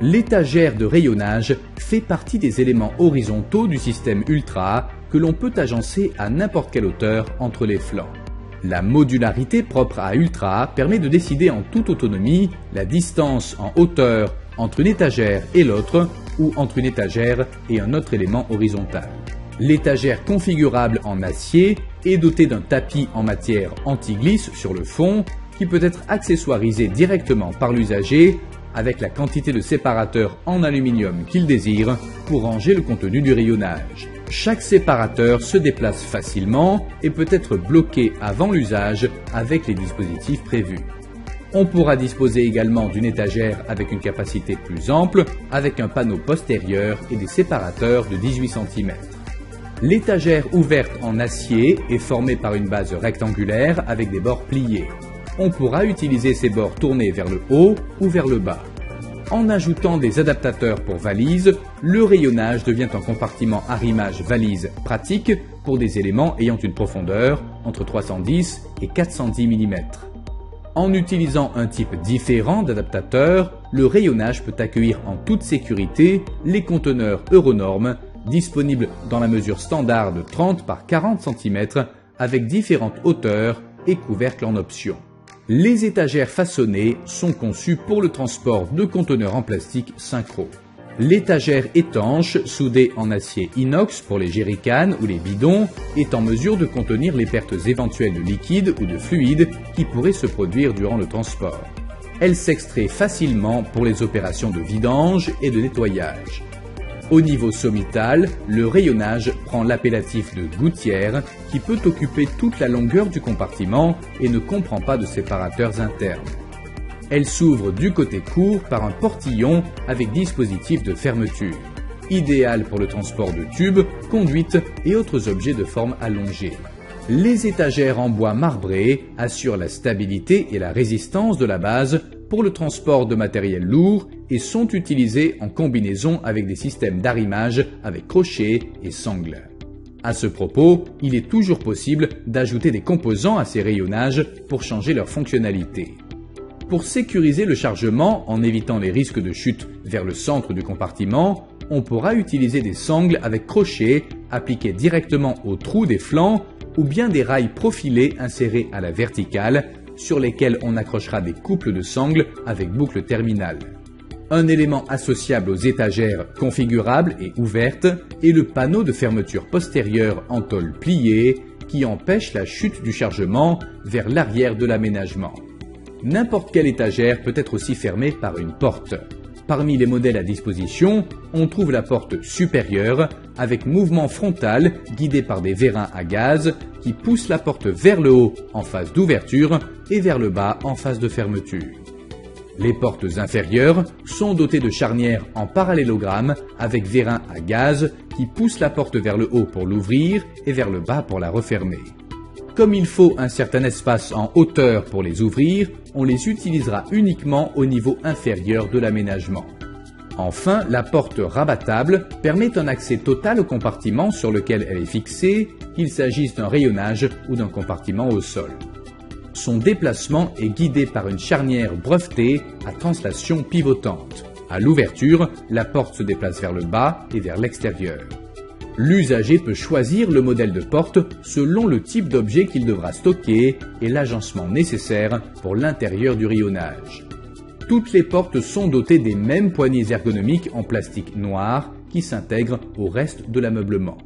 L'étagère de rayonnage fait partie des éléments horizontaux du système Ultra que l'on peut agencer à n'importe quelle hauteur entre les flancs. La modularité propre à Ultra permet de décider en toute autonomie la distance en hauteur entre une étagère et l'autre ou entre une étagère et un autre élément horizontal. L'étagère configurable en acier est dotée d'un tapis en matière anti-glisse sur le fond qui peut être accessoirisé directement par l'usager avec la quantité de séparateur en aluminium qu'il désire pour ranger le contenu du rayonnage. Chaque séparateur se déplace facilement et peut être bloqué avant l'usage avec les dispositifs prévus. On pourra disposer également d'une étagère avec une capacité plus ample, avec un panneau postérieur et des séparateurs de 18 cm. L'étagère ouverte en acier est formée par une base rectangulaire avec des bords pliés. On pourra utiliser ces bords tournés vers le haut ou vers le bas. En ajoutant des adaptateurs pour valises, le rayonnage devient un compartiment arrimage valise pratique pour des éléments ayant une profondeur entre 310 et 410 mm. En utilisant un type différent d'adaptateur, le rayonnage peut accueillir en toute sécurité les conteneurs Euronorme disponibles dans la mesure standard de 30 par 40 cm avec différentes hauteurs et couvercles en option. Les étagères façonnées sont conçues pour le transport de conteneurs en plastique synchro. L'étagère étanche, soudée en acier inox pour les jerrycans ou les bidons, est en mesure de contenir les pertes éventuelles de liquide ou de fluide qui pourraient se produire durant le transport. Elle s'extrait facilement pour les opérations de vidange et de nettoyage. Au niveau sommital, le rayonnage prend l'appellatif de gouttière qui peut occuper toute la longueur du compartiment et ne comprend pas de séparateurs internes. Elle s'ouvre du côté court par un portillon avec dispositif de fermeture, idéal pour le transport de tubes, conduites et autres objets de forme allongée. Les étagères en bois marbré assurent la stabilité et la résistance de la base pour le transport de matériel lourd et sont utilisées en combinaison avec des systèmes d'arrimage avec crochets et sangles. À ce propos, il est toujours possible d'ajouter des composants à ces rayonnages pour changer leur fonctionnalité. Pour sécuriser le chargement en évitant les risques de chute vers le centre du compartiment, on pourra utiliser des sangles avec crochets appliqués directement aux trous des flancs ou bien des rails profilés insérés à la verticale sur lesquels on accrochera des couples de sangles avec boucle terminale. Un élément associable aux étagères configurables et ouvertes est le panneau de fermeture postérieure en tôle pliée qui empêche la chute du chargement vers l'arrière de l'aménagement. N'importe quelle étagère peut être aussi fermée par une porte. Parmi les modèles à disposition, on trouve la porte supérieure avec mouvement frontal guidé par des vérins à gaz qui poussent la porte vers le haut en phase d'ouverture et vers le bas en phase de fermeture. Les portes inférieures sont dotées de charnières en parallélogramme avec vérins à gaz qui poussent la porte vers le haut pour l'ouvrir et vers le bas pour la refermer. Comme il faut un certain espace en hauteur pour les ouvrir, on les utilisera uniquement au niveau inférieur de l'aménagement. Enfin, la porte rabattable permet un accès total au compartiment sur lequel elle est fixée, qu'il s'agisse d'un rayonnage ou d'un compartiment au sol. Son déplacement est guidé par une charnière brevetée à translation pivotante. À l'ouverture, la porte se déplace vers le bas et vers l'extérieur. L'usager peut choisir le modèle de porte selon le type d'objet qu'il devra stocker et l'agencement nécessaire pour l'intérieur du rayonnage. Toutes les portes sont dotées des mêmes poignées ergonomiques en plastique noir qui s'intègrent au reste de l'ameublement.